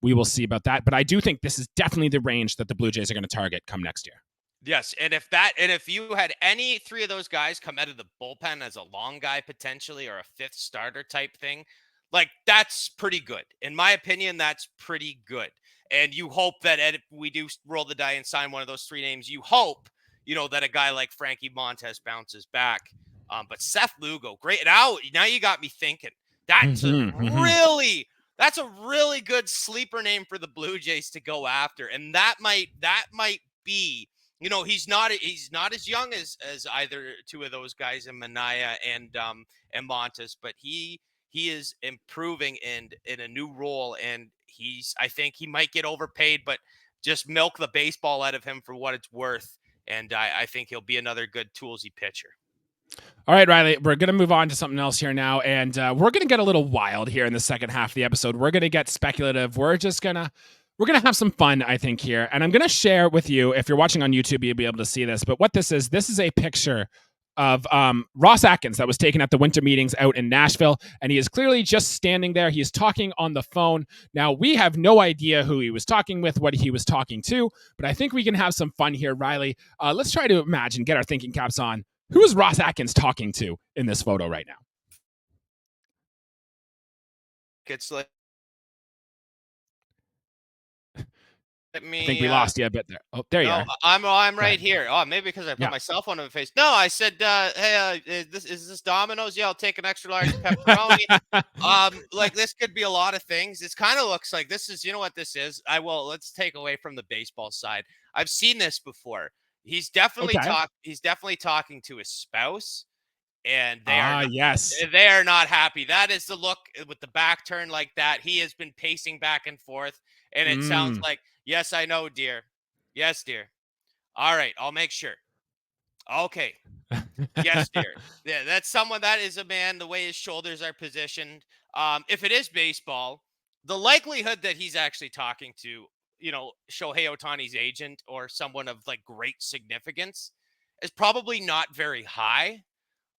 we will see about that. But I do think this is definitely the range that the Blue Jays are going to target come next year. Yes, and if you had any three of those guys come out of the bullpen as a long guy potentially or a fifth starter type thing, like that's pretty good. In my opinion, that's pretty good. And you hope that if we do roll the die and sign one of those three names, you hope, that a guy like Frankie Montas bounces back. But Seth Lugo, great. Now you got me thinking. That's that's a really good sleeper name for the Blue Jays to go after. And that might be, he's not as young as either two of those guys in Manaea and Montas, but he is improving and in a new role, and I think he might get overpaid, but just milk the baseball out of him for what it's worth. and I think he'll be another good toolsy pitcher. All right, Riley, we're going to move on to something else here now, and we're going to get a little wild here in the second half of the episode. We're going to get speculative. We're going to have some fun, I think, here. And I'm going to share with you, if you're watching on YouTube, you'll be able to see this. But what this is a picture of Ross Atkins that was taken at the winter meetings out in Nashville. And he is clearly just standing there. He is talking on the phone. Now, we have no idea who he was talking with, what he was talking to, but I think we can have some fun here, Riley. Let's try to imagine, get our thinking caps on. Who is Ross Atkins talking to in this photo right now? It's like, let me. I think we lost you a bit there. Oh, there you are. I'm right here. Oh, maybe because I put my cell phone in my face. No, I said, hey, is this Domino's? Yeah, I'll take an extra large pepperoni. Like this could be a lot of things. This kind of looks like this is, you know what this is? Let's take away from the baseball side. I've seen this before. He's definitely talking to his spouse, and they are not happy. That is the look with the back turn like that. He has been pacing back and forth, and it sounds like, yes, I know, dear. Yes, dear. All right, I'll make sure. Okay. Yes, dear. Yeah, that's someone, that is a man, the way his shoulders are positioned. If it is baseball, the likelihood that he's actually talking to, Shohei Otani's agent or someone of like great significance is probably not very high.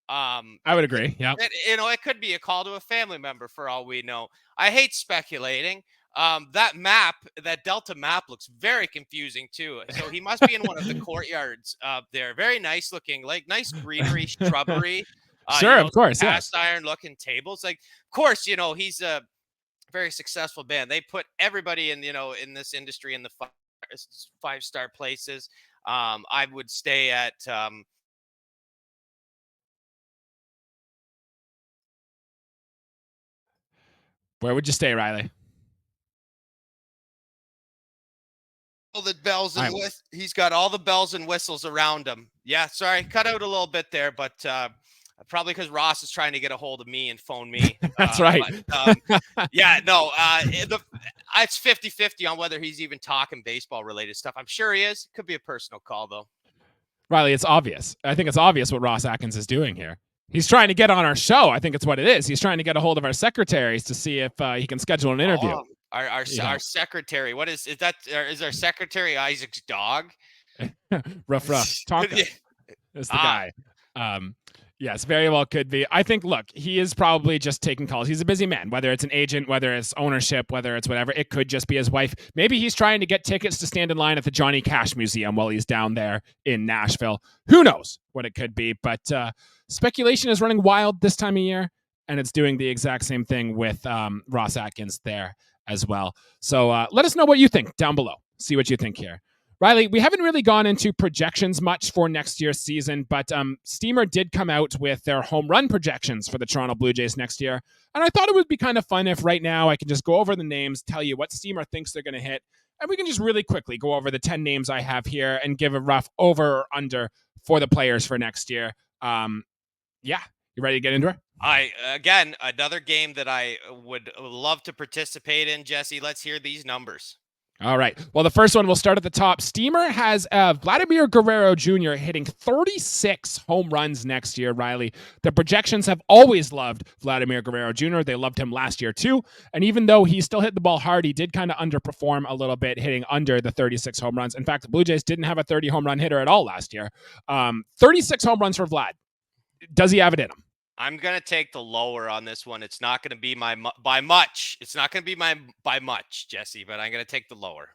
I would agree. Yeah. It could be a call to a family member for all we know. I hate speculating. That Delta map looks very confusing too. So he must be in one of the courtyards up there. Very nice looking, like nice greenery, shrubbery. Sure, of course. Cast iron looking tables. Like, of course, he's a very successful band. They put everybody in this industry in the five-star places. I would stay at where would you stay, Riley? all the bells and he's got all the bells and whistles around him. Yeah, sorry, cut out a little bit there, but probably because Ross is trying to get a hold of me and phone me. That's right. But, it's 50-50 on whether he's even talking baseball related stuff. I'm sure he is. Could be a personal call though. Riley, it's obvious. I think it's obvious what Ross Atkins is doing here. He's trying to get on our show. I think it's what it is. He's trying to get a hold of our secretaries to see if he can schedule an interview. Our secretary. What is that? Is our secretary Isaac's dog? Ruff. Tonka is the guy. Yes, very well could be. I think, look, he is probably just taking calls. He's a busy man, whether it's an agent, whether it's ownership, whether it's whatever. It could just be his wife. Maybe he's trying to get tickets to stand in line at the Johnny Cash Museum while he's down there in Nashville. Who knows what it could be? But speculation is running wild this time of year, and it's doing the exact same thing with Ross Atkins there as well. So let us know what you think down below. See what you think here. Riley, we haven't really gone into projections much for next year's season, but Steamer did come out with their home run projections for the Toronto Blue Jays next year. And I thought it would be kind of fun if right now I can just go over the names, tell you what Steamer thinks they're going to hit, and we can just really quickly go over the 10 names I have here and give a rough over or under for the players for next year. You ready to get into it? Again, another game that I would love to participate in, Jesse. Let's hear these numbers. All right. Well, the first one, we'll start at the top. Steamer has Vladimir Guerrero Jr. hitting 36 home runs next year, Riley. The projections have always loved Vladimir Guerrero Jr. They loved him last year, too. And even though he still hit the ball hard, he did kind of underperform a little bit, hitting under the 36 home runs. In fact, the Blue Jays didn't have a 30 home run hitter at all last year. 36 home runs for Vlad. Does he have it in him? I'm going to take the lower on this one. It's not going to be by much. It's not going to be by much, Jesse, but I'm going to take the lower.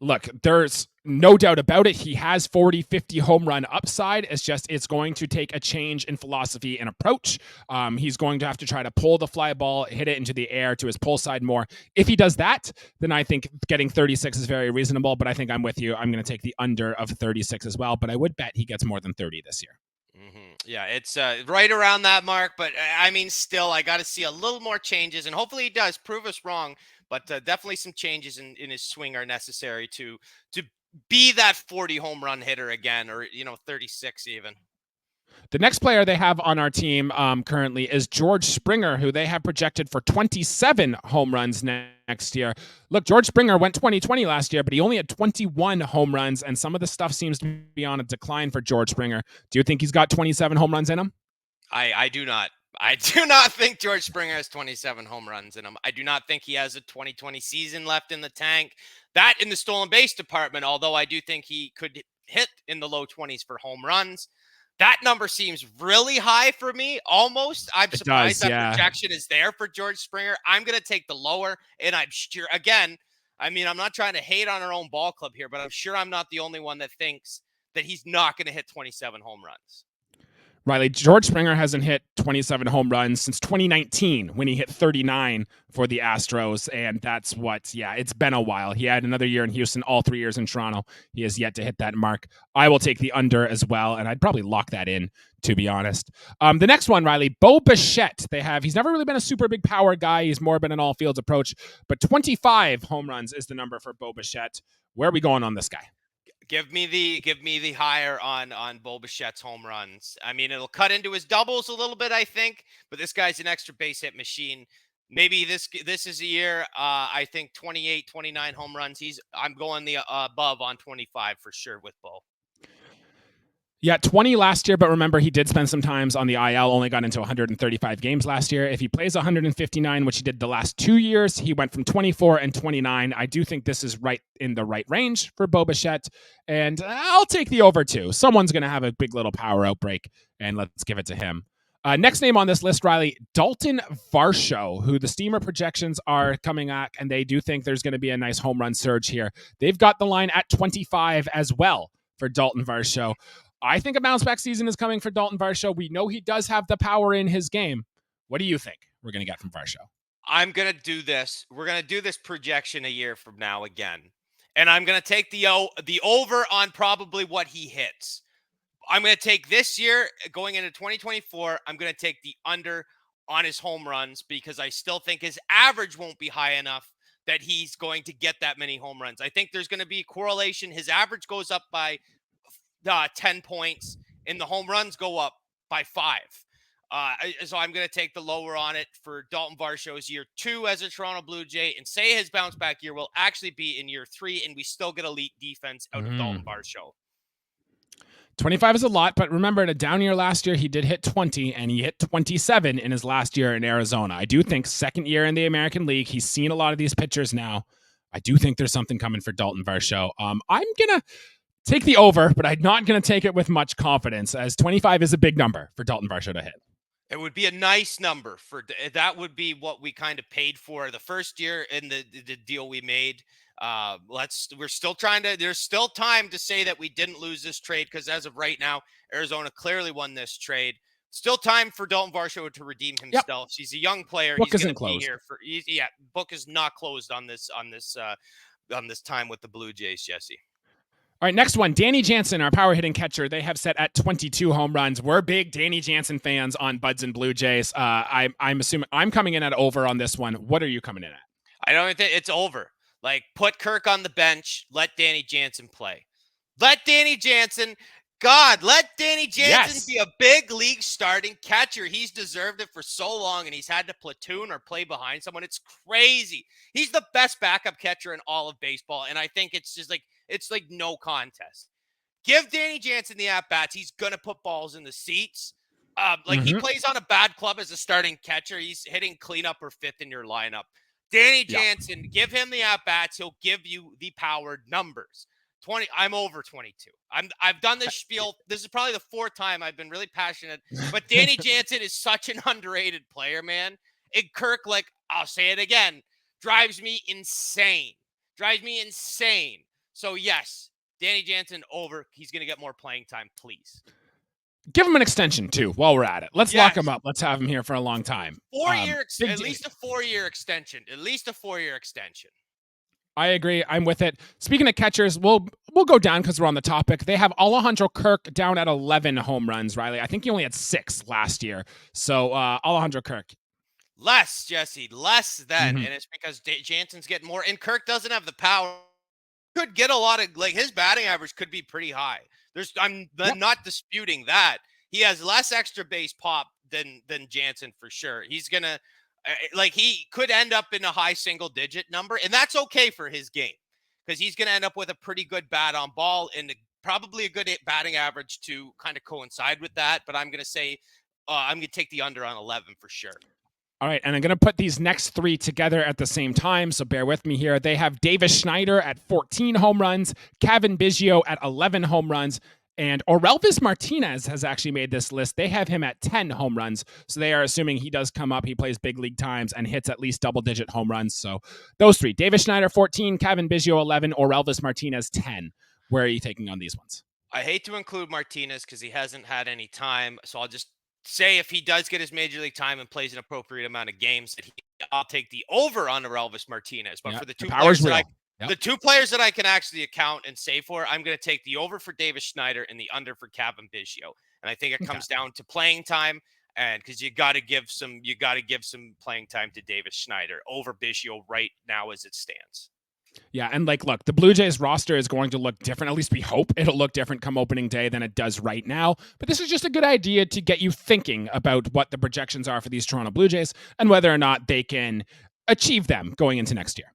Look, there's no doubt about it. He has 40, 50 home run upside. It's going to take a change in philosophy and approach. He's going to have to try to pull the fly ball, hit it into the air to his pull side more. If he does that, then I think getting 36 is very reasonable, but I think I'm with you. I'm going to take the under of 36 as well, but I would bet he gets more than 30 this year. Yeah, it's right around that mark, but I mean, still, I got to see a little more changes, and hopefully he does prove us wrong, but definitely some changes in his swing are necessary to be that 40 home run hitter again, or 36 even. The next player they have on our team currently is George Springer, who they have projected for 27 home runs next next year. Look, George Springer went 2020 last year, but he only had 21 home runs, and some of the stuff seems to be on a decline for George Springer. Do you think he's got 27 home runs in him? I do not. I do not think George Springer has 27 home runs in him. I do not think he has a 2020 season left in the tank. That in the stolen base department, although I do think he could hit in the low 20s for home runs. That number seems really high for me, almost. I'm It surprised does, that yeah. projection is there for George Springer. I'm going to take the lower, and I'm sure, again, I mean, I'm not trying to hate on our own ball club here, but I'm sure I'm not the only one that thinks that he's not going to hit 27 home runs. Riley, George Springer hasn't hit 27 home runs since 2019 when he hit 39 for the Astros. And that's it's been a while. He had another year in Houston, all 3 years in Toronto. He has yet to hit that mark. I will take the under as well, and I'd probably lock that in, to be honest. The next one, Riley, Bo Bichette. He's never really been a super big power guy. He's more been an all fields approach, but 25 home runs is the number for Bo Bichette. Where are we going on this guy? Give me the higher on Bo Bichette's home runs. I mean, it'll cut into his doubles a little bit, I think, but this guy's an extra base hit machine. Maybe this is a year. I think 28, 29 home runs. I'm going the above on 25 for sure with Bo. Yeah, 20 last year, but remember, he did spend some times on the IL, only got into 135 games last year. If he plays 159, which he did the last 2 years, he went from 24 and 29. I do think this is right in the right range for Bo Bichette, and I'll take the over too. Someone's going to have a big little power outbreak, and let's give it to him. Next name on this list, Riley, Dalton Varsho, who the Steamer projections are coming at, and they do think there's going to be a nice home run surge here. They've got the line at 25 as well for Dalton Varsho. I think a bounce back season is coming for Dalton Varsho. We know he does have the power in his game. What do you think we're going to get from Varsho? I'm going to do this. We're going to do this projection a year from now again. And I'm going to take the over on probably what he hits. I'm going to take this year going into 2024. I'm going to take the under on his home runs because I still think his average won't be high enough that he's going to get that many home runs. I think there's going to be a correlation. His average goes up by 10 points, and the home runs go up by 5. So I'm going to take the lower on it for Dalton Varsho's year 2 as a Toronto Blue Jay, and say his bounce back year will actually be in year 3, and we still get elite defense out of Dalton Varsho. 25 is a lot, but remember, in a down year last year, he did hit 20, and he hit 27 in his last year in Arizona. I do think second year in the American League, he's seen a lot of these pitchers now. I do think there's something coming for Dalton Varsho. I'm going to take the over, but I'm not going to take it with much confidence, as 25 is a big number for Dalton Varsho to hit. It would be a nice number for that. Would be what we kind of paid for the first year in the deal we made. We're still trying to. There's still time to say that we didn't lose this trade because as of right now, Arizona clearly won this trade. Still time for Dalton Varsho to redeem himself. Yep. He's a young player. Book He's going isn't to be closed. here for. Book is not closed on this time with the Blue Jays, Jesse. All right, next one, Danny Jansen, our power hitting catcher. They have set at 22 home runs. We're big Danny Jansen fans on Buds and Blue Jays. I'm assuming I'm coming in at over on this one. What are you coming in at? I don't think it's over. Like, put Kirk on the bench. Let Danny Jansen play. Let Danny Jansen be a big league starting catcher. He's deserved it for so long, and he's had to platoon or play behind someone. It's crazy. He's the best backup catcher in all of baseball, and I think it's just like no contest. Give Danny Jansen the at-bats. He's going to put balls in the seats. He plays on a bad club as a starting catcher. He's hitting cleanup or fifth in your lineup. Danny Jansen, give him the at-bats. He'll give you the powered numbers. 20. I'm over 22. I've done this spiel. This is probably the 4th time I've been really passionate. But Danny Jansen is such an underrated player, man. And Kirk, I'll say it again, drives me insane. So yes, Danny Jansen over. He's going to get more playing time, please. Give him an extension too while we're at it. Let's lock him up. Let's have him here for a long time. 4-year, at least a 4-year extension. I agree. I'm with it. Speaking of catchers, we'll go down because we're on the topic. They have Alejandro Kirk down at 11 home runs, Riley. I think he only had 6 last year. So Alejandro Kirk. Less, Jesse. Less than. And it's because Jansen's getting more. And Kirk doesn't have the power. Could get a lot of, his batting average could be pretty high. I'm not disputing that. He has less extra base pop than Jansen for sure. He's going to Like he could end up in a high single digit number, and that's okay for his game because he's going to end up with a pretty good bat on ball and probably a good batting average to kind of coincide with that. But I'm going to say I'm going to take the under on 11 for sure. All right, and I'm going to put these next three together at the same time, so bear with me here. They have Davis Schneider at 14 home runs, Cavan Biggio at 11 home runs, and Orelvis Martinez has actually made this list. They have him at 10 home runs, so they are assuming he does come up, he plays big league times, and hits at least double-digit home runs. So those three, Davis Schneider 14, Cavan Biggio 11, Orelvis Martinez 10. Where are you taking on these ones? I hate to include Martinez because he hasn't had any time, so I'll just say if he does get his major league time and plays an appropriate amount of games, I'll take the over on Elvis Martinez. But for the two players the two players that I can actually account and say for, I'm going to take the over for Davis Schneider and the under for Cavan Biggio. And I think it comes down to playing time, and because you got to give some playing time to Davis Schneider over Biggio right now as it stands. Yeah, and look, the Blue Jays roster is going to look different. At least we hope it'll look different come opening day than it does right now. But this is just a good idea to get you thinking about what the projections are for these Toronto Blue Jays and whether or not they can achieve them going into next year.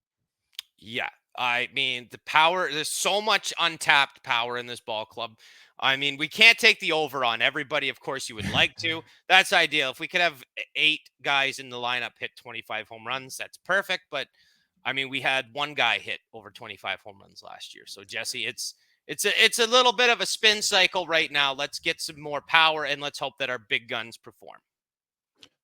Yeah, I mean, the power, there's so much untapped power in this ball club. I mean, we can't take the over on everybody. Of course, you would like to. That's ideal. If we could have 8 guys in the lineup hit 25 home runs, that's perfect. But I mean, we had one guy hit over 25 home runs last year. So Jesse, it's a little bit of a spin cycle right now. Let's get some more power and let's hope that our big guns perform.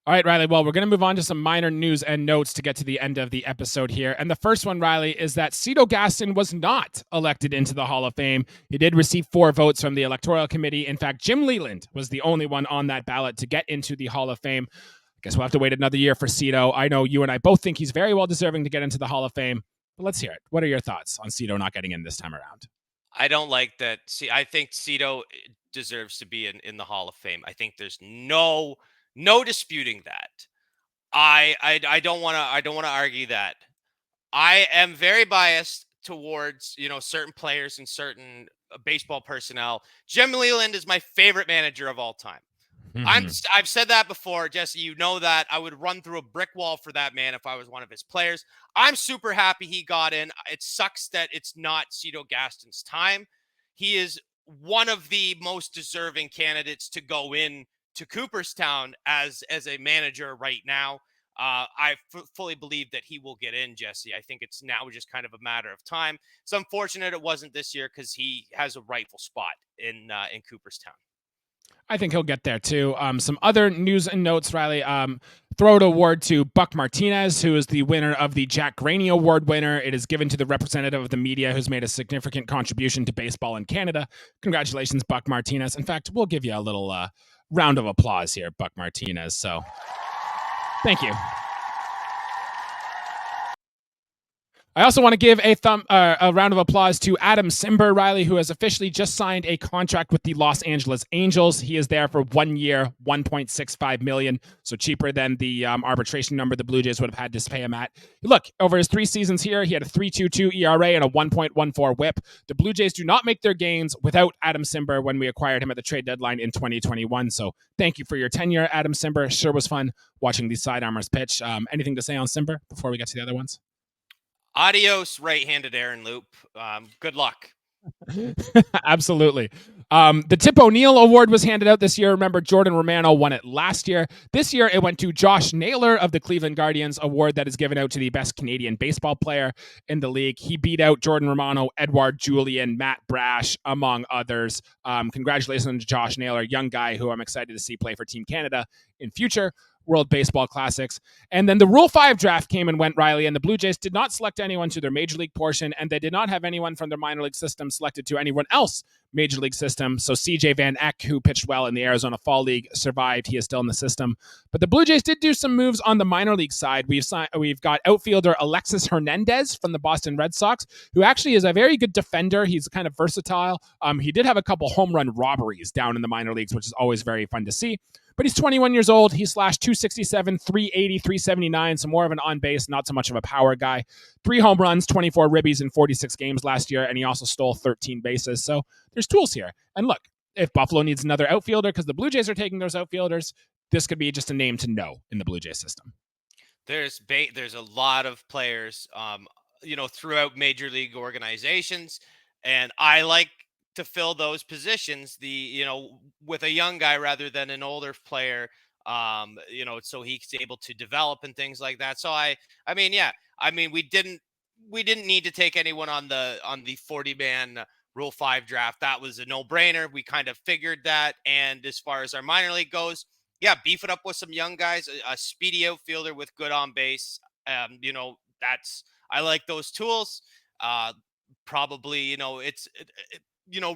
All right, Riley. Well, we're going to move on to some minor news and notes to get to the end of the episode here. And the first one, Riley, is that Cito Gaston was not elected into the Hall of Fame. He did receive 4 votes from the Electoral Committee. In fact, Jim Leland was the only one on that ballot to get into the Hall of Fame. Guess we'll have to wait another year for Cito. I know you and I both think he's very well deserving to get into the Hall of Fame, but let's hear it. What are your thoughts on Cito not getting in this time around? I don't like that. See, I think Cito deserves to be in the Hall of Fame. I think there's no disputing that. I don't want to argue that. I am very biased towards, certain players and certain baseball personnel. Jim Leland is my favorite manager of all time. Mm-hmm. I've said that before, Jesse. You know that I would run through a brick wall for that man if I was one of his players. I'm super happy he got in. It sucks that it's not Cito Gaston's time. He is one of the most deserving candidates to go in to Cooperstown as a manager right now. I fully believe that he will get in, Jesse. I think it's now just kind of a matter of time. It's unfortunate it wasn't this year because he has a rightful spot in Cooperstown. I think he'll get there too. Some other news and notes, Riley. Throw an award to Buck Martinez, who is the winner of the Jack Graney Award winner. It is given to the representative of the media who's made a significant contribution to baseball in Canada. Congratulations, Buck Martinez. In fact, we'll give you a little round of applause here, Buck Martinez. So thank you. I also want to give a round of applause to Adam Cimber, Riley, who has officially just signed a contract with the Los Angeles Angels. He is there for 1 year, $1.65 million, so cheaper than the arbitration number the Blue Jays would have had to pay him at. Look, over his 3 seasons here, he had a 3.22 ERA and a 1.14 WHIP. The Blue Jays do not make their gains without Adam Cimber when we acquired him at the trade deadline in 2021. So thank you for your tenure, Adam Cimber. Sure was fun watching these sidearmers pitch. Anything to say on Cimber before we get to the other ones? Adios, right-handed Aaron Loop. Good luck. Absolutely. The Tip O'Neill Award was handed out this year. Remember, Jordan Romano won it last year. This year, it went to Josh Naylor of the Cleveland Guardians, award that is given out to the best Canadian baseball player in the league. He beat out Jordan Romano, Edouard Julien, Matt Brash, among others. Congratulations to Josh Naylor, young guy who I'm excited to see play for Team Canada in future World Baseball Classics. And then the Rule 5 draft came and went, Riley, and the Blue Jays did not select anyone to their major league portion, and they did not have anyone from their minor league system selected to anyone else major league system. So CJ Van Eck, who pitched well in the Arizona Fall League, survived. He is still in the system. But the Blue Jays did do some moves on the minor league side. We've got outfielder Alexis Hernandez from the Boston Red Sox, who actually is a very good defender. He's kind of versatile. He did have a couple home run robberies down in the minor leagues, which is always very fun to see. But he's 21 years old. He slashed 267, 380, 379, so more of an on-base, not so much of a power guy. 3 home runs, 24 ribbies in 46 games last year, and he also stole 13 bases. So there's tools here. And look, if Buffalo needs another outfielder because the Blue Jays are taking those outfielders, this could be just a name to know in the Blue Jays system. There's a lot of players, throughout major league organizations, and I like to fill those positions. With a young guy rather than an older player. So he's able to develop and things like that. So I mean, yeah, I mean, we didn't need to take anyone on the 40-man Rule 5 draft. That was a no-brainer. We kind of figured that. And as far as our minor league goes, yeah, beef it up with some young guys, a speedy outfielder with good on base. That's I like those tools. Uh, Probably,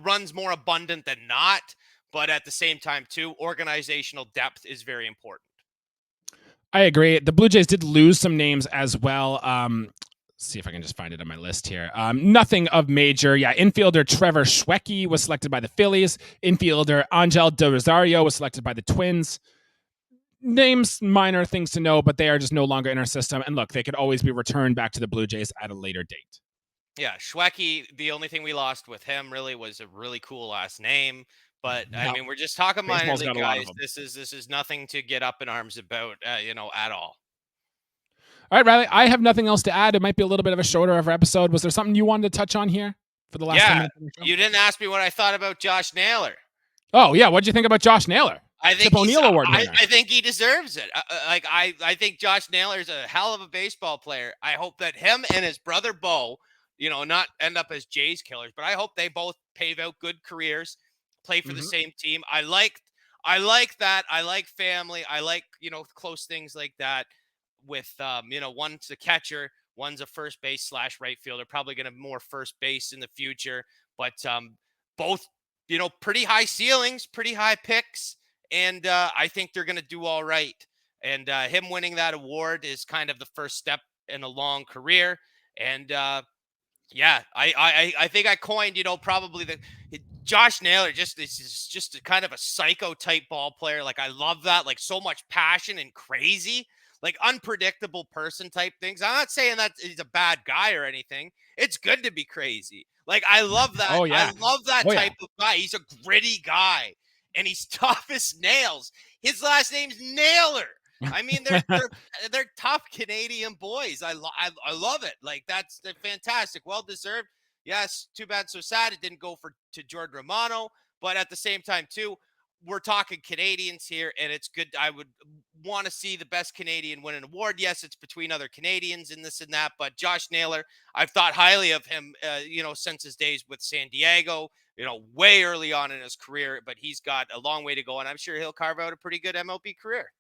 runs more abundant than not, but at the same time, too, organizational depth is very important. I agree. The Blue Jays did lose some names as well. See if I can just find it on my list here. Nothing of major. Yeah, infielder Trevor Schwecke was selected by the Phillies. Infielder Angel De Rosario was selected by the Twins. Names, minor things to know, but they are just no longer in our system. And look, they could always be returned back to the Blue Jays at a later date. Yeah, Schwecke, the only thing we lost with him really was a really cool last name. But I Yep. mean, we're just talking minor Baseball's league got a lot of guys. them. This is nothing to get up in arms about, at all. All right, Riley, I have nothing else to add. It might be a little bit of a shorter of an episode. Was there something you wanted to touch on here for the last 10 Yeah, minutes of the show? you didn't ask me what I thought about Josh Naylor. Oh, yeah. What'd you think about Josh Naylor? I think Chip O'Neill Award winner. I think he deserves it. I think Josh Naylor is a hell of a baseball player. I hope that him and his brother Bo, not end up as Jays killers, but I hope they both pave out good careers, play for the same team. I like that. I like family. I like close things like that. With one's a catcher, one's a first base / right fielder. Probably going to more first base in the future, but both pretty high ceilings, pretty high picks. And I think they're going to do all right. And him winning that award is kind of the first step in a long career. And yeah, I think I coined, probably Josh Naylor. Is just a kind of a psycho type ball player. Like I love that. Like so much passion and crazy, like unpredictable person type things. I'm not saying that he's a bad guy or anything. It's good to be crazy. Like I love that. Oh, yeah. I love that Oh, yeah. type of guy. He's a gritty guy. And he's tough as nails. His last name's Naylor. I mean, they're tough Canadian boys. I love it. Like they're fantastic, well deserved. Yes, too bad, so sad it didn't go to Jordan Romano. But at the same time, too, we're talking Canadians here, and it's good. I would want to see the best Canadian win an award. Yes, it's between other Canadians and this and that, but Josh Naylor, I've thought highly of him, since his days with San Diego. Way early on in his career, but he's got a long way to go, and I'm sure he'll carve out a pretty good MLB career.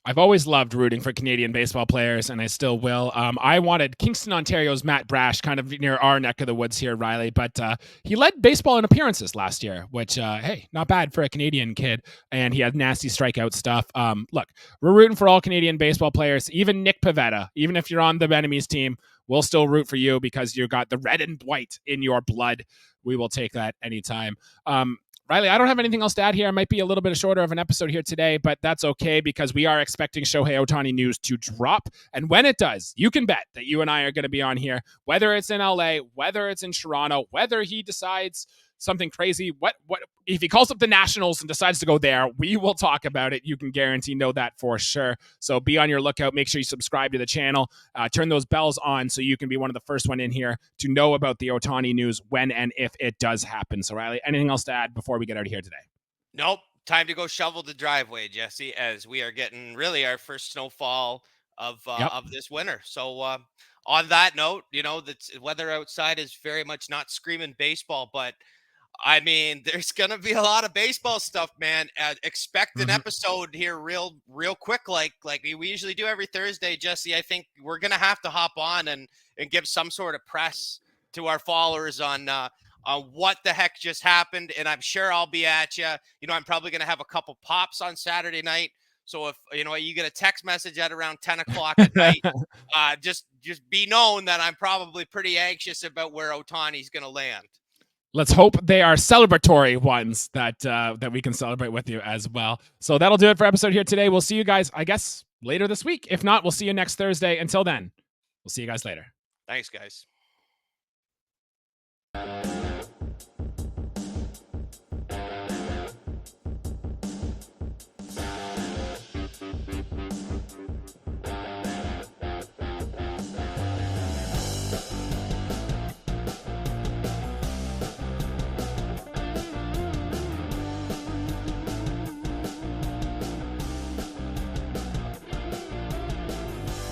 I've always loved rooting for Canadian baseball players, and I still will. I wanted Kingston, Ontario's Matt Brash, kind of near our neck of the woods here, Riley, but he led baseball in appearances last year, which, hey, not bad for a Canadian kid, and he had nasty strikeout stuff. Look, we're rooting for all Canadian baseball players, even Nick Pivetta. Even if you're on the enemy's team, we'll still root for you because you got the red and white in your blood. We will take that anytime. Riley, I don't have anything else to add here. It might be a little bit shorter of an episode here today, but that's okay because we are expecting Shohei Otani news to drop. And when it does, you can bet that you and I are going to be on here, whether it's in LA, whether it's in Toronto, whether he decides something crazy. What if he calls up the Nationals and decides to go there, we will talk about it. You can know that for sure. So be on your lookout. Make sure you subscribe to the channel. Turn those bells on so you can be one of the first one in here to know about the Otani news when and if it does happen. So Riley, anything else to add before we get out of here today? Nope. Time to go shovel the driveway, Jesse, as we are getting really our first snowfall of this winter. So on that note, the weather outside is very much not screaming baseball, but I mean, there's gonna be a lot of baseball stuff, man. Expect an episode here, real quick, like we usually do every Thursday, Jesse. I think we're gonna have to hop on and give some sort of press to our followers on what the heck just happened. And I'm sure I'll be at you. I'm probably gonna have a couple pops on Saturday night. So if you get a text message at around 10 o'clock at night, just be known that I'm probably pretty anxious about where Otani's gonna land. Let's hope they are celebratory ones that we can celebrate with you as well. So that'll do it for episode here today. We'll see you guys, I guess, later this week. If not, we'll see you next Thursday. Until then, we'll see you guys later. Thanks, guys.